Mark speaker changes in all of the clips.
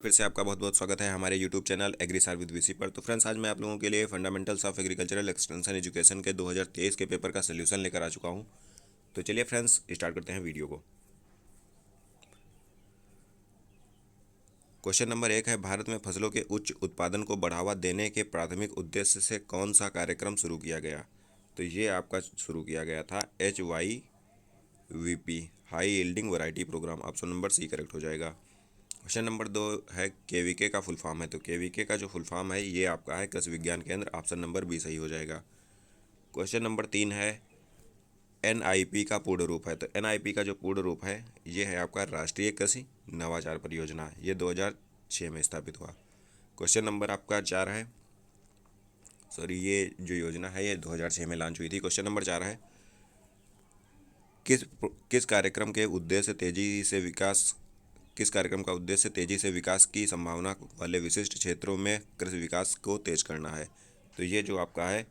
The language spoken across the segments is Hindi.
Speaker 1: फिर से आपका बहुत बहुत स्वागत है हमारे यूट्यूब चैनल एग्रीसार विद वीसी पर। तो फ्रेंड्स, आज मैं आप लोगों के लिए fundamentals of agricultural extension education के 2023 के पेपर का सोल्यूशन लेकर आ चुका हूं। तो चलिए फ्रेंड्स, स्टार्ट करते हैं वीडियो को। क्वेश्चन नंबर 1 है, भारत में फसलों के उच्च उत्पादन को बढ़ावा देने के प्राथमिक उद्देश्य से कौन सा कार्यक्रम शुरू किया गया? तो ये आपका शुरू किया गया था HYVP, high yielding variety programme. Option number C correct हो जाएगा। क्वेश्चन नंबर 2 है, केवीके का फुल फॉर्म है। तो केवीके का जो फुल फॉर्म है ये आपका है कृषि विज्ञान केंद्र। ऑप्शन नंबर बी सही हो जाएगा। क्वेश्चन नंबर 3 है, NIP का पूर्ण रूप है। तो NIP का जो पूर्ण रूप है ये है आपका राष्ट्रीय कृषि नवाचार परियोजना। ये 2006 में स्थापित हुआ। क्वेश्चन नंबर आपका 4 है, ये जो योजना है ये 2006 में लॉन्च हुई थी। क्वेश्चन नंबर 4 है, किस किस कार्यक्रम के उद्देश्य तेजी से विकास किस कार्यक्रम का उद्देश्य तेजी से विकास की संभावना वाले विशिष्ट क्षेत्रों में कृषि विकास को तेज करना है? तो ये जो आपका है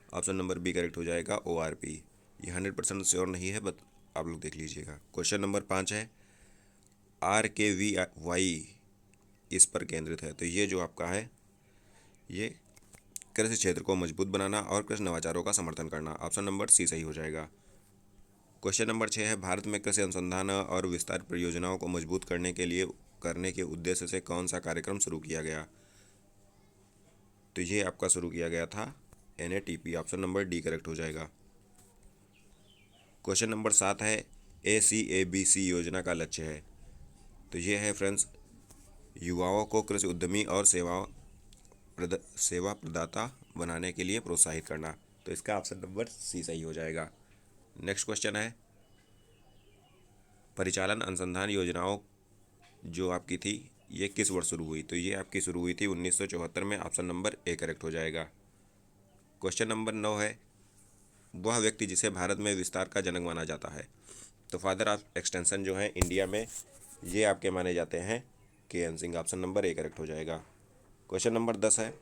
Speaker 1: ऑप्शन नंबर बी करेक्ट हो जाएगा, ORP। ये 100% श्योर नहीं है, बट आप लोग देख लीजिएगा। क्वेश्चन नंबर 5 है, RKVY इस पर केंद्रित है। तो ये जो आपका है ये कृषि क्षेत्र को मजबूत बनाना और कृषि नवाचारों का समर्थन करना। ऑप्शन नंबर सी सही हो जाएगा। क्वेश्चन नंबर 6 है, भारत में कृषि अनुसंधान और विस्तार परियोजनाओं को मजबूत करने के उद्देश्य से कौन सा कार्यक्रम शुरू किया गया? तो ये आपका शुरू किया गया था NATP। Option number D correct हो जाएगा। क्वेश्चन नंबर 7 है, ACABC योजना का लक्ष्य है। तो ये है फ्रेंड्स, युवाओं को कृषि उद्यमी और सेवा प्रदाता बनाने के लिए प्रोत्साहित करना। तो इसका ऑप्शन नंबर सी सही हो जाएगा। नेक्स्ट क्वेश्चन है, परिचालन अनुसंधान योजनाओं जो आपकी थी ये किस वर्ष शुरू हुई? तो ये आपकी शुरू हुई थी 1974 में। ऑप्शन नंबर ए करेक्ट हो जाएगा। क्वेश्चन नंबर 9 है, वह व्यक्ति जिसे भारत में विस्तार का जनक माना जाता है। तो फादर ऑफ एक्सटेंशन जो है इंडिया में ये आपके माने जाते हैं KN Singh. Option number A correct हो जाएगा। क्वेश्चन नंबर 10 है,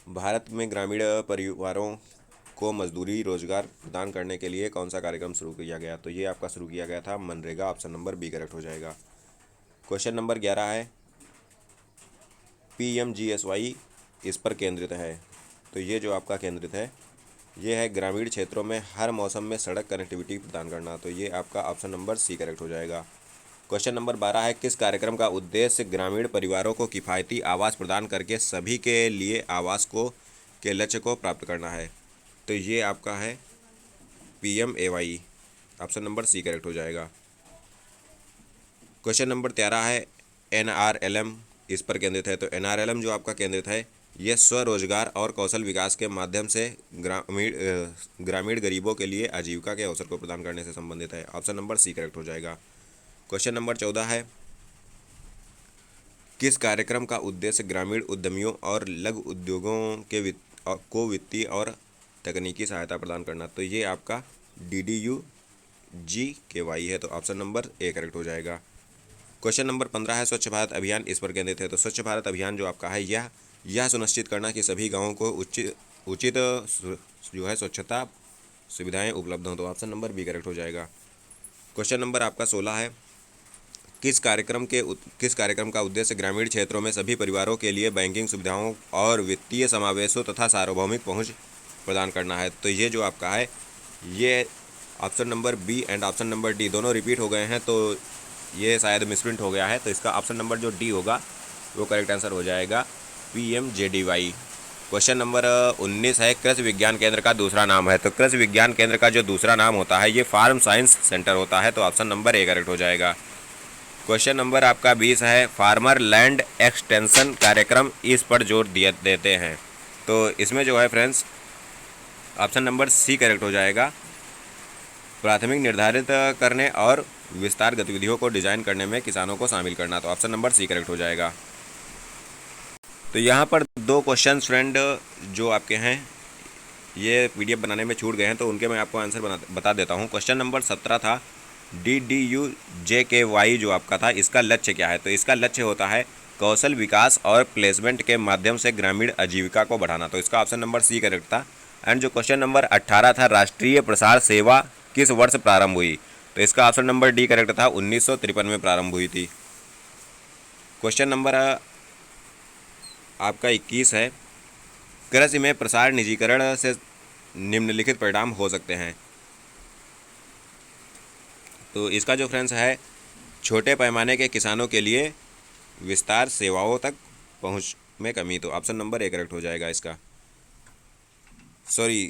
Speaker 1: भारत में ग्रामीण परिवारों को मजदूरी रोजगार प्रदान करने के लिए कौन सा कार्यक्रम शुरू किया गया? तो ये आपका शुरू किया गया था मनरेगा। ऑप्शन नंबर बी करेक्ट हो जाएगा। क्वेश्चन नंबर 11 है, PMGSY इस पर केंद्रित है। तो ये जो आपका केंद्रित है ये है ग्रामीण क्षेत्रों में हर मौसम में सड़क कनेक्टिविटी प्रदान करना। तो ये आपका ऑप्शन नंबर सी करेक्ट हो जाएगा। क्वेश्चन नंबर 12 है, किस कार्यक्रम का उद्देश्य ग्रामीण परिवारों को किफ़ायती आवास प्रदान करके सभी के लिए आवास के लक्ष्य को प्राप्त करना है? तो ये आपका है PMAY। Option number C correct हो जाएगा। क्वेश्चन नंबर 13 है, NRLM इस पर केंद्रित है। तो NRLM जो आपका केंद्रित है यह स्वरोजगार और कौशल विकास के माध्यम से ग्रामीण गरीबों के लिए आजीविका के अवसर को प्रदान करने से संबंधित है। ऑप्शन नंबर सी करेक्ट हो जाएगा। क्वेश्चन नंबर 14 है, किस कार्यक्रम का उद्देश्य ग्रामीण उद्यमियों और लघु उद्योगों को वित्तीय और तकनीकी सहायता प्रदान करना? तो ये आपका DDUGKY है। तो ऑप्शन नंबर ए करेक्ट हो जाएगा। क्वेश्चन नंबर 15 है, स्वच्छ भारत अभियान इस पर केंद्रित है। तो स्वच्छ भारत अभियान जो आपका है यह सुनिश्चित करना कि सभी गाँवों को उचित जो है स्वच्छता सुविधाएं उपलब्ध हों। तो ऑप्शन नंबर बी करेक्ट हो जाएगा। क्वेश्चन नंबर आपका 16 है, किस कार्यक्रम का उद्देश्य ग्रामीण क्षेत्रों में सभी परिवारों के लिए बैंकिंग सुविधाओं और वित्तीय समावेशों तथा सार्वभौमिक पहुंच प्रदान करना है? तो ये जो आपका है ये option number B and option number D दोनों रिपीट हो गए हैं, तो ये शायद मिसप्रिंट हो गया है। तो इसका ऑप्शन नंबर जो डी होगा वो करेक्ट आंसर हो जाएगा PMJDY। क्वेश्चन नंबर 19 है, कृषि विज्ञान केंद्र का दूसरा नाम है। तो कृषि विज्ञान केंद्र का जो दूसरा नाम होता है ये फार्म साइंस सेंटर होता है। तो ऑप्शन नंबर ए करेक्ट हो जाएगा। क्वेश्चन नंबर आपका 20 है, फार्मर लैंड एक्सटेंशन कार्यक्रम इस पर जोर देते हैं। तो इसमें जो है friends option number C correct हो जाएगा, प्राथमिक निर्धारित करने और विस्तार गतिविधियों को डिजाइन करने में किसानों को शामिल करना। तो ऑप्शन नंबर सी करेक्ट हो जाएगा। तो यहाँ पर दो क्वेश्चन फ्रेंड जो आपके हैं ये PDF बनाने में छूट गए हैं, तो उनके मैं आपको आंसर बता देता हूँ। क्वेश्चन नंबर 17 था, DDUJKY जो आपका था इसका लक्ष्य क्या है? तो इसका लक्ष्य होता है कौशल विकास और प्लेसमेंट के माध्यम से ग्रामीण आजीविका को बढ़ाना। तो इसका ऑप्शन नंबर सी करेक्ट था। एंड जो क्वेश्चन नंबर 18 था, राष्ट्रीय प्रसार सेवा किस वर्ष प्रारंभ हुई? तो इसका ऑप्शन नंबर डी करेक्ट था, 1953 में प्रारंभ हुई थी। क्वेश्चन नंबर आपका 21 है, कृषि में प्रसार निजीकरण से निम्नलिखित परिणाम हो सकते हैं। तो इसका जो फ्रेंड्स है, छोटे पैमाने के किसानों के लिए विस्तार सेवाओं तक पहुंच में कमी। तो ऑप्शन नंबर ए करेक्ट हो जाएगा इसका। सॉरी,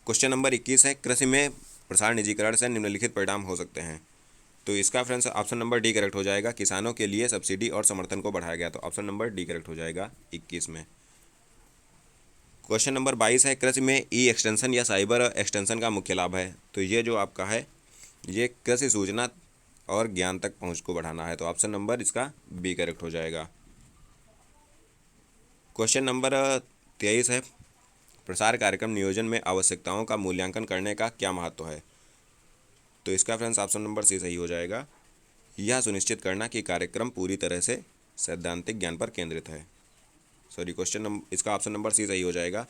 Speaker 1: क्वेश्चन नंबर 21 है, कृषि में प्रसार निजीकरण से निम्नलिखित परिणाम हो सकते हैं। तो इसका friends option number D correct हो जाएगा, किसानों के लिए सब्सिडी और समर्थन को बढ़ाया गया। तो ऑप्शन नंबर डी करेक्ट हो जाएगा 21 में। क्वेश्चन नंबर 22 है, कृषि में ई एक्सटेंशन या साइबर एक्सटेंशन का मुख्य लाभ है। तो ये जो आपका है, ये कृषि सूचना और ज्ञान तक पहुंच को बढ़ाना है। तो ऑप्शन नंबर इसका बी करेक्ट हो जाएगा। क्वेश्चन नंबर 23 है, प्रसार कार्यक्रम नियोजन में आवश्यकताओं का मूल्यांकन करने का क्या महत्व है। तो इसका फ्रेंड्स ऑप्शन नंबर सी सही हो जाएगा, यह सुनिश्चित करना कि कार्यक्रम पूरी तरह से सैद्धांतिक ज्ञान पर केंद्रित है। सॉरी, क्वेश्चन नंबर इसका ऑप्शन नंबर सी सही हो जाएगा,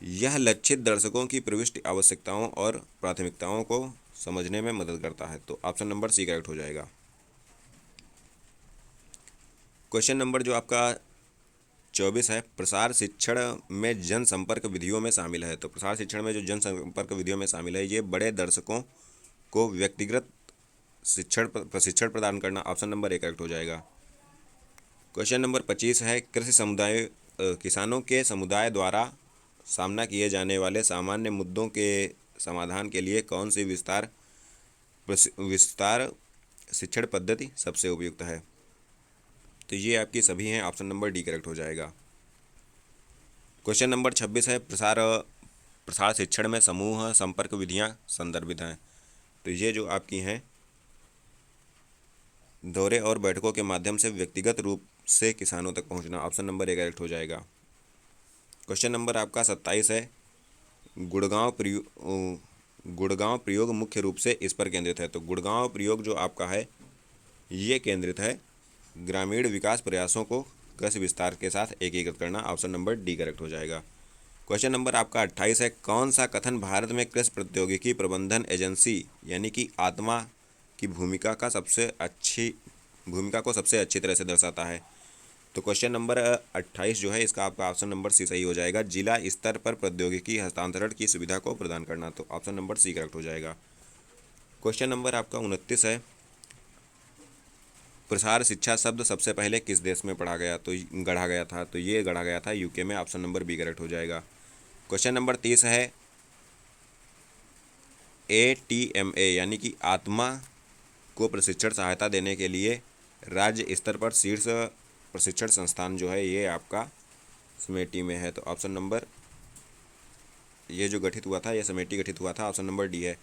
Speaker 1: यह लक्षित दर्शकों की प्रविष्टि आवश्यकताओं और प्राथमिकताओं को समझने में मदद करता है। तो ऑप्शन नंबर सी करेक्ट हो जाएगा। क्वेश्चन नंबर जो आपका 24 है, प्रसार शिक्षण में जनसंपर्क विधियों में शामिल है। तो प्रसार शिक्षण में जो जनसंपर्क विधियों में शामिल है, ये बड़े दर्शकों को व्यक्तिगत प्रशिक्षण प्रदान करना। ऑप्शन नंबर ए करेक्ट हो जाएगा। क्वेश्चन नंबर 25 है, कृषि समुदाय किसानों के समुदाय द्वारा सामना किए जाने वाले सामान्य मुद्दों के समाधान के लिए कौन सी विस्तार शिक्षण पद्धति सबसे उपयुक्त है। तो ये आपकी सभी हैं, ऑप्शन नंबर डी करेक्ट हो जाएगा। क्वेश्चन नंबर 26 है, प्रसार शिक्षण में समूह संपर्क विधियां संदर्भित हैं। तो ये जो आपकी हैं, दौरे और बैठकों के माध्यम से व्यक्तिगत रूप से किसानों तक पहुंचना। ऑप्शन नंबर ए करेक्ट हो जाएगा। क्वेश्चन नंबर आपका 27 है, गुड़गांव प्रयोग मुख्य रूप से इस पर केंद्रित है। तो गुड़गांव प्रयोग जो आपका है, ये केंद्रित है ग्रामीण विकास प्रयासों को कृषि विस्तार के साथ एकीकृत करना। ऑप्शन नंबर डी करेक्ट हो जाएगा। क्वेश्चन नंबर आपका 28 है, कौन सा कथन भारत में कृषि प्रौद्योगिकी प्रबंधन एजेंसी यानी कि आत्मा की भूमिका को सबसे अच्छी तरह से दर्शाता है। तो क्वेश्चन नंबर 28 जो है, इसका आपका ऑप्शन नंबर सी सही हो जाएगा, जिला स्तर पर प्रौद्योगिकी हस्तांतरण की सुविधा को प्रदान करना। तो ऑप्शन नंबर सी करेक्ट हो जाएगा। क्वेश्चन नंबर आपका 29 है, प्रसार शिक्षा शब्द सबसे पहले किस देश में गढ़ा गया था। तो ये गढ़ा गया था यूके में। ऑप्शन नंबर बी करेक्ट हो जाएगा। क्वेश्चन नंबर 30 है, ATMA यानी कि आत्मा को प्रशिक्षण सहायता देने के लिए राज्य स्तर पर शीर्ष प्रशिक्षण संस्थान जो है, ये आपका समेटी में है। तो ऑप्शन नंबर, ये जो गठित हुआ था, ये समेटी गठित हुआ था। ऑप्शन नंबर डी है।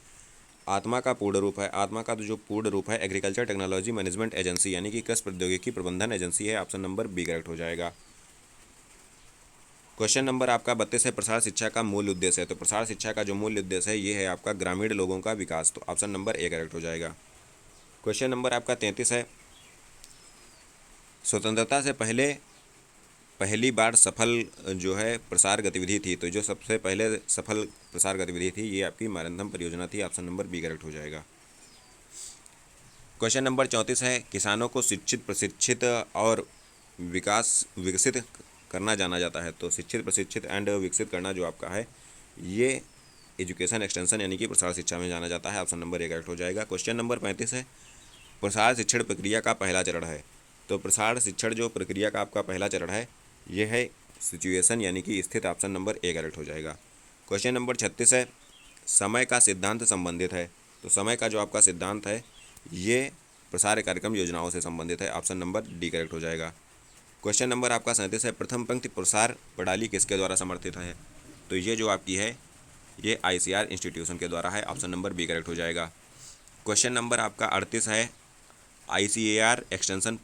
Speaker 1: आत्मा का पूर्ण रूप है, आत्मा का जो पूर्ण रूप है एग्रीकल्चर टेक्नोलॉजी मैनेजमेंट एजेंसी यानी कि कृषि प्रौद्योगिकी प्रबंधन एजेंसी है। ऑप्शन नंबर बी करेक्ट हो जाएगा। क्वेश्चन नंबर आपका 32 है, प्रसार शिक्षा का मूल उद्देश्य है। तो प्रसार शिक्षा का जो मूल उद्देश्य है, ये है आपका ग्रामीण लोगों का विकास। तो ऑप्शन नंबर ए करेक्ट हो जाएगा। क्वेश्चन नंबर आपका 33 है, स्वतंत्रता से पहली बार सफल जो है प्रसार गतिविधि थी। तो जो सबसे पहले सफल प्रसार गतिविधि थी, ये आपकी मारंथम परियोजना थी। ऑप्शन नंबर बी करेक्ट हो जाएगा। क्वेश्चन नंबर 34 है, किसानों को शिक्षित प्रशिक्षित और विकसित करना जाना जाता है। तो शिक्षित प्रशिक्षित एंड विकसित करना जो आपका है, ये एजुकेशन एक्सटेंशन यानी कि प्रसार शिक्षा में जाना जाता है। ऑप्शन नंबर ए करेक्ट हो जाएगा। क्वेश्चन नंबर 35 है, प्रसार शिक्षण प्रक्रिया का पहला चरण है। तो प्रसार शिक्षण जो प्रक्रिया का आपका पहला चरण है, ये है सिचुएशन यानी कि स्थित। ऑप्शन नंबर ए करेक्ट हो जाएगा। क्वेश्चन नंबर 36 है, समय का सिद्धांत संबंधित है। तो समय का जो आपका सिद्धांत है, ये प्रसार कार्यक्रम योजनाओं से संबंधित है। ऑप्शन नंबर डी करेक्ट हो जाएगा। क्वेश्चन नंबर आपका 37 है, प्रथम पंक्ति प्रसार प्रणाली किसके द्वारा समर्थित है। तो ये जो आपकी है, ये ICR इंस्टीट्यूशन के द्वारा है। ऑप्शन नंबर बी करेक्ट हो जाएगा। क्वेश्चन नंबर आपका 38 है, ICAR एक्सटेंशन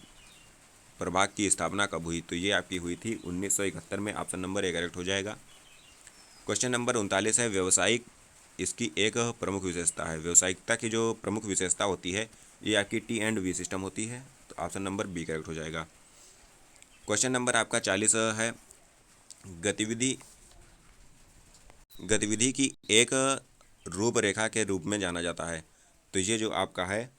Speaker 1: प्रभाग की स्थापना कब हुई। तो ये आपकी हुई थी 1971 में। ऑप्शन नंबर ए करेक्ट हो जाएगा। क्वेश्चन नंबर 39 है, व्यावसायिक इसकी एक प्रमुख विशेषता है। व्यावसायिकता की जो प्रमुख विशेषता होती है, ये आपकी T&V सिस्टम होती है। तो ऑप्शन नंबर बी करेक्ट हो जाएगा। क्वेश्चन नंबर आपका 40 है, गतिविधि की एक रूपरेखा के रूप में जाना जाता है। तो ये जो आपका है,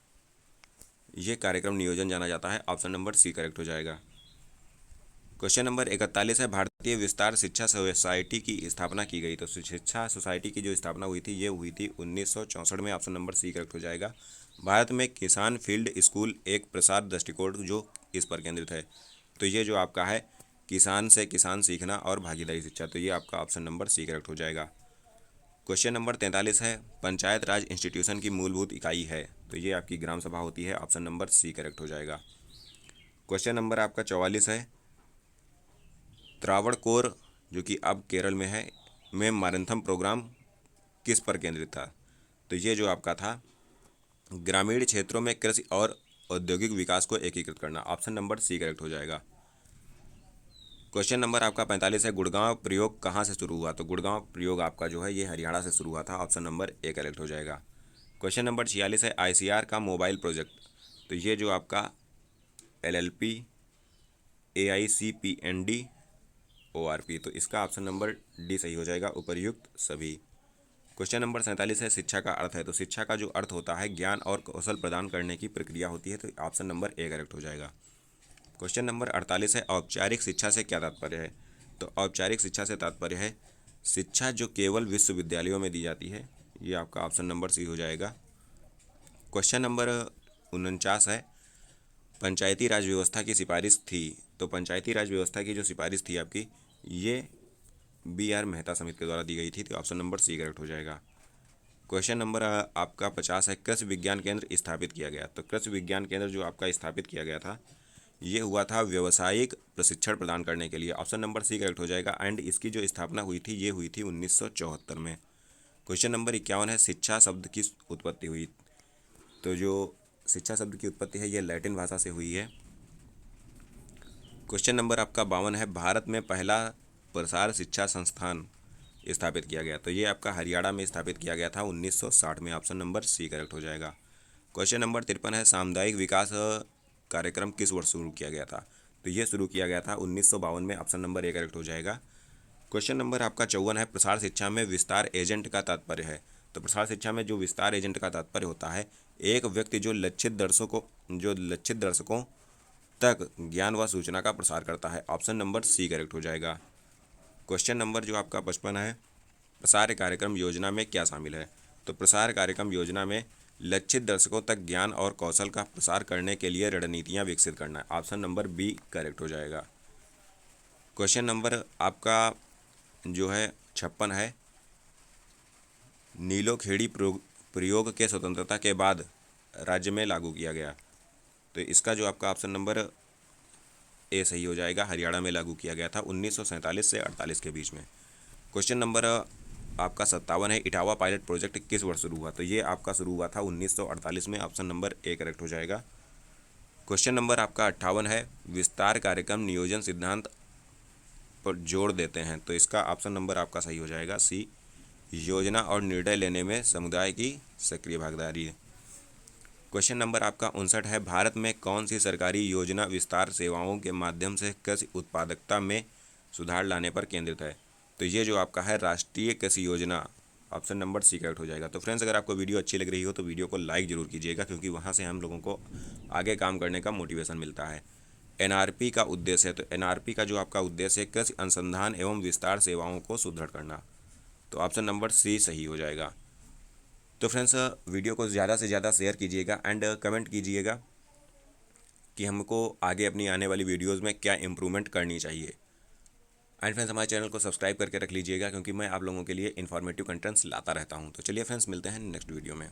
Speaker 1: ये कार्यक्रम नियोजन जाना जाता है। ऑप्शन नंबर सी करेक्ट हो जाएगा। क्वेश्चन नंबर 41 है, भारतीय विस्तार शिक्षा सोसाइटी की स्थापना की गई। तो शिक्षा सोसाइटी की जो स्थापना हुई थी ये हुई थी 1964 में। ऑप्शन नंबर सी करेक्ट हो जाएगा। भारत में किसान फील्ड स्कूल एक प्रसार दृष्टिकोण जो इस पर केंद्रित है। तो ये जो आपका है किसान से किसान सीखना और भागीदारी शिक्षा, तो ये आपका ऑप्शन नंबर सी करेक्ट हो जाएगा। क्वेश्चन नंबर 43 है, पंचायत राज इंस्टीट्यूशन की मूलभूत इकाई है। तो ये आपकी ग्राम सभा होती है। ऑप्शन नंबर सी करेक्ट हो जाएगा। क्वेश्चन नंबर आपका 44 है, त्रावणकोर जो कि अब केरल में है में मारंथम प्रोग्राम किस पर केंद्रित था। तो ये जो आपका था ग्रामीण क्षेत्रों में कृषि और औद्योगिक विकास को एकीकृत करना। ऑप्शन नंबर सी करेक्ट हो जाएगा। क्वेश्चन नंबर आपका 45 है, गुड़गांव प्रयोग कहाँ से शुरू हुआ। तो गुड़गांव प्रयोग आपका जो है ये हरियाणा से शुरू हुआ था। ऑप्शन नंबर ए करेक्ट हो जाएगा। क्वेश्चन नंबर 46 है, आईसीआर का मोबाइल प्रोजेक्ट। तो ये जो आपका एलएलपी AICPND ORP, तो इसका ऑप्शन नंबर डी सही हो जाएगा, उपर्युक्त सभी। क्वेश्चन नंबर 47 है, शिक्षा का अर्थ है। तो शिक्षा का जो अर्थ होता है ज्ञान और कौशल प्रदान करने की प्रक्रिया होती है। तो ऑप्शन नंबर ए करेक्ट हो जाएगा। क्वेश्चन नंबर 48 है, औपचारिक शिक्षा से क्या तात्पर्य है। तो औपचारिक शिक्षा से तात्पर्य है शिक्षा जो केवल विश्वविद्यालयों में दी जाती है। ये आपका ऑप्शन नंबर सी हो जाएगा। क्वेश्चन नंबर 49 है, पंचायती राज व्यवस्था की सिफारिश थी। तो पंचायती राज व्यवस्था की जो सिफारिश थी आपकी ये BR मेहता समिति के द्वारा दी गई थी। तो ऑप्शन नंबर सी करेक्ट हो जाएगा। क्वेश्चन नंबर आपका 50 है, कृषि विज्ञान केंद्र स्थापित किया गया। तो कृषि विज्ञान केंद्र जो आपका स्थापित किया गया था ये हुआ था व्यावसायिक प्रशिक्षण प्रदान करने के लिए। ऑप्शन नंबर सी करेक्ट हो जाएगा। एंड इसकी जो स्थापना हुई थी ये हुई थी 1974 में। क्वेश्चन नंबर 51 है, शिक्षा शब्द की उत्पत्ति हुई। तो जो शिक्षा शब्द की उत्पत्ति है ये लैटिन भाषा से हुई है। क्वेश्चन नंबर आपका 52 है, भारत में पहला प्रसार शिक्षा संस्थान स्थापित किया गया। तो ये आपका हरियाणा में स्थापित किया गया था 1960 में। ऑप्शन नंबर सी करेक्ट हो जाएगा। क्वेश्चन नंबर 53 है, सामुदायिक विकास कार्यक्रम किस वर्ष शुरू किया गया था। तो ये शुरू किया गया था 1952 में। ऑप्शन नंबर ए करेक्ट हो जाएगा। क्वेश्चन नंबर आपका 54 है, प्रसार शिक्षा में विस्तार एजेंट का तात्पर्य है। तो प्रसार शिक्षा में जो विस्तार एजेंट का तात्पर्य होता है एक व्यक्ति जो लक्षित दर्शकों तक ज्ञान व सूचना का प्रसार करता है। ऑप्शन नंबर सी करेक्ट हो जाएगा। क्वेश्चन नंबर जो आपका 55 है, प्रसार कार्यक्रम योजना में क्या शामिल है। तो प्रसार कार्यक्रम योजना में लक्षित दर्शकों तक ज्ञान और कौशल का प्रसार करने के लिए रणनीतियां विकसित करना है। ऑप्शन नंबर बी करेक्ट हो जाएगा। क्वेश्चन नंबर आपका जो है 56 है, नीलोखेड़ी प्रयोग के स्वतंत्रता के बाद राज्य में लागू किया गया। तो इसका जो आपका ऑप्शन नंबर ए सही हो जाएगा, हरियाणा में लागू किया गया था 1947 से 48 के बीच में। क्वेश्चन नंबर आपका 57 है, इटावा पायलट प्रोजेक्ट किस वर्ष शुरू हुआ। तो ये आपका शुरू हुआ था 1948 में। ऑप्शन नंबर ए करेक्ट हो जाएगा। क्वेश्चन नंबर आपका 58 है, विस्तार कार्यक्रम नियोजन सिद्धांत पर जोड़ देते हैं। तो इसका ऑप्शन नंबर आपका सही हो जाएगा, सी, योजना और निर्णय लेने में समुदाय की सक्रिय भागीदारी है। क्वेश्चन नंबर आपका 59 है, भारत में कौन सी सरकारी योजना विस्तार सेवाओं के माध्यम से कृषि उत्पादकता में सुधार लाने पर केंद्रित है। तो ये जो आपका है राष्ट्रीय कृषि योजना। ऑप्शन नंबर सी करेक्ट हो जाएगा। तो फ्रेंड्स, अगर आपको वीडियो अच्छी लग रही हो तो वीडियो को लाइक जरूर कीजिएगा, क्योंकि वहाँ से हम लोगों को आगे काम करने का मोटिवेशन मिलता है। NRP का उद्देश्य है, तो NRP का जो आपका उद्देश्य है कृषि अनुसंधान एवं विस्तार सेवाओं को सुदृढ़ करना। तो ऑप्शन नंबर सी सही हो जाएगा। तो फ्रेंड्स, वीडियो को ज़्यादा से ज़्यादा शेयर कीजिएगा एंड कमेंट कीजिएगा कि हमको आगे अपनी आने वाली वीडियोज़ में क्या इम्प्रूवमेंट करनी चाहिए। एंड फ्रेंड्स, हमारे चैनल को सब्सक्राइब करके रख लीजिएगा, क्योंकि मैं आप लोगों के लिए इन्फॉर्मेटिव कंटेंट्स लाता रहता हूं। तो चलिए फ्रेंड्स, मिलते हैं नेक्स्ट वीडियो में।